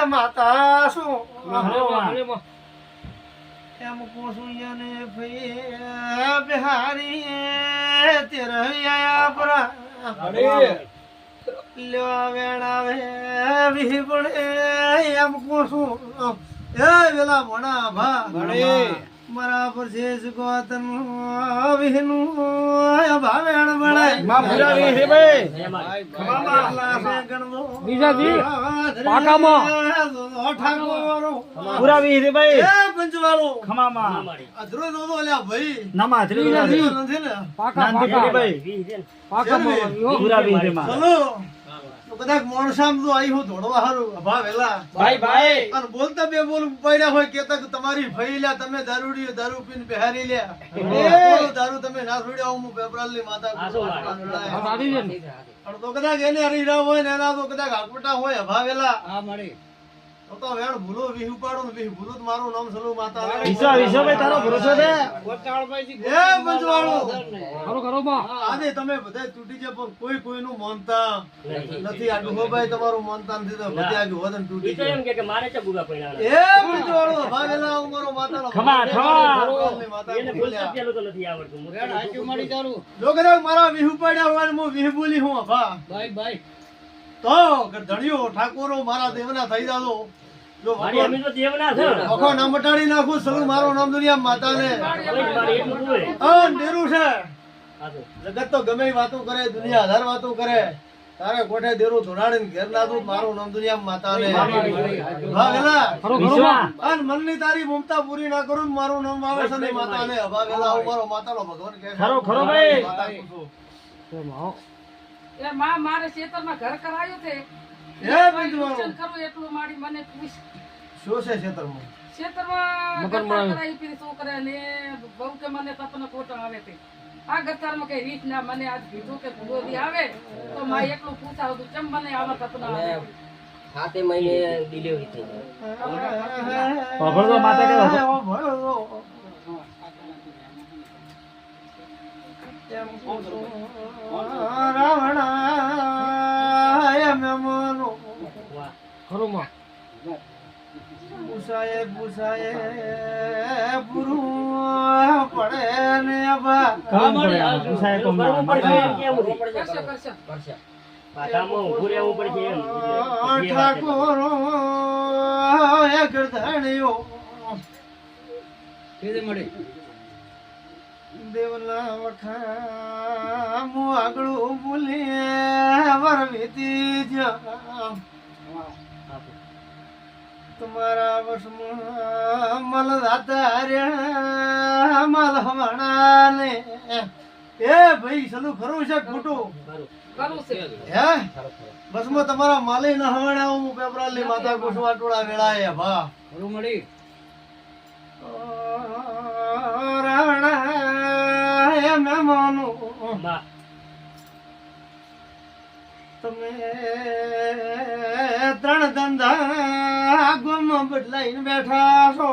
માતા શું એમ કોસુયાને બિહારી તેરૈયા પરા લેવા વેણાવે વિહી પડે એમ કોસું એ વેલા ભણા ભા મારા પર છે ગોતન વિહનું ભાવેણ બનાય માં પૂરા વિહી ભાઈ ખમામાં લાસે ગણવો બીજાજી પાકામાં ઠાકોરો પૂરા વિહી ભાઈ એ પંચવાળો ખમામાં અધરો નો ઓલા ભાઈ નામા અધરી નથી ને પાકા ભાઈ પાકામાં પૂરા વિહી માં ચલો તો કદાચ મોણસામ તો આઈ હું ધોડવા હારું અભા વેલા ભાઈ અને બોલતા બે બોલ પડ્યા હોય કેતા કે તમારી ભઈ લ્યા તમે દારૂ પીને બિહારી લ્યા એ દારૂ તમે ના છોડ્યા હું પેપરાલની માતા તો કદાચ એને હરીરા હોય ને એના તો કદાચ આકપટા હોય અભા વેલા હા મળે તો વેણ ભૂલો વિહ ઉપાડો ને વિહ ભૂલો મારું નામ સલુ માતા વિસો ભાઈ તારો ભરોસો છે ગોટાળભાઈ એ મંજવાળો કરો બા આજે તમે બધા તૂટી જાય પણ કોઈનું માનતા નથી આ ડુહો ભાઈ તમારું માનતા નથી તો બધા આગે વદન તૂટી જાય એમ કે મારે છે ગુગા પૈણા એ મંજવાળો ભાવેલા ઉમરો માતાનો ખમા એને બોલતા પેલું તો નથી આવડતું રેડ હાચું મળી જારું જો કદાચ મારા વિહ ઉપાડ્યા હોય ને હું વિહ બોલી હું ભા ભાઈ તો ધણિયો ઠાકોરો મારા દેવના થઈ જાજો જો મારી અમે તો દેવના છે ઓખો નામ મટાડી નાખું સલુ મારો નામ દુનિયા માતાને હા દેરું છે જગત તો ગમે વાતો કરે દુનિયા હજાર વાતો કરે તારે કોઠે દેરું ધોરાડીને ઘેર નાખું મારું નામ દુનિયા માતાને હા વેલા અન મનની તારી મમતા પૂરી ના કરું મારું નામ આવે છે ને માતાને હવા વેલા હું મારો માતાનો ભગવાન કહે ખરો ભાઈ એ માં મારે ખેતરમાં ઘર કરાયું છે એ બંધવાળો કરું એટલું માડી મને પૂછ શું છે ખેતરમાં ઘર કરાઈ પી છોકરા ને બહુ કે મને તપને કોટા આવે છે આ ગતારમાં કઈ રીત ના મને આજ કીધું કે ભૂગોદી આવે તો માં એટલું પૂછાવતું ચમ મને આવા તપના આવે 7 મહિને ડિલિવરી થઈ જાય ભળો માતા કે ભળો રાવણા એમ મનો ખરુમાં પૂછાય પૂરું પડે ને બા કામ પડે પૂછાય તો કરશે પાછામાં ઊભું રહેવું પડશે એમ ઠાકોરો એક ધણિયો કેદે મળે દેવલા વખા મુ આગળું બોલી વરવીતી જા તમારા વસમાં મલ દાતા રે મલ હવાણા ને એ ભાઈ સલુ ખરું છે ખોટું કરું છે હે બસમાં તમારા માલી ના હવાણા હું પેપરાલી માતા કુસવા ટોળા વેળાએ ભા ખરું મળી રાવણા મહેમાનો તમે ત્રણ ધંધા ગોમ બદલાઈને બેઠા છો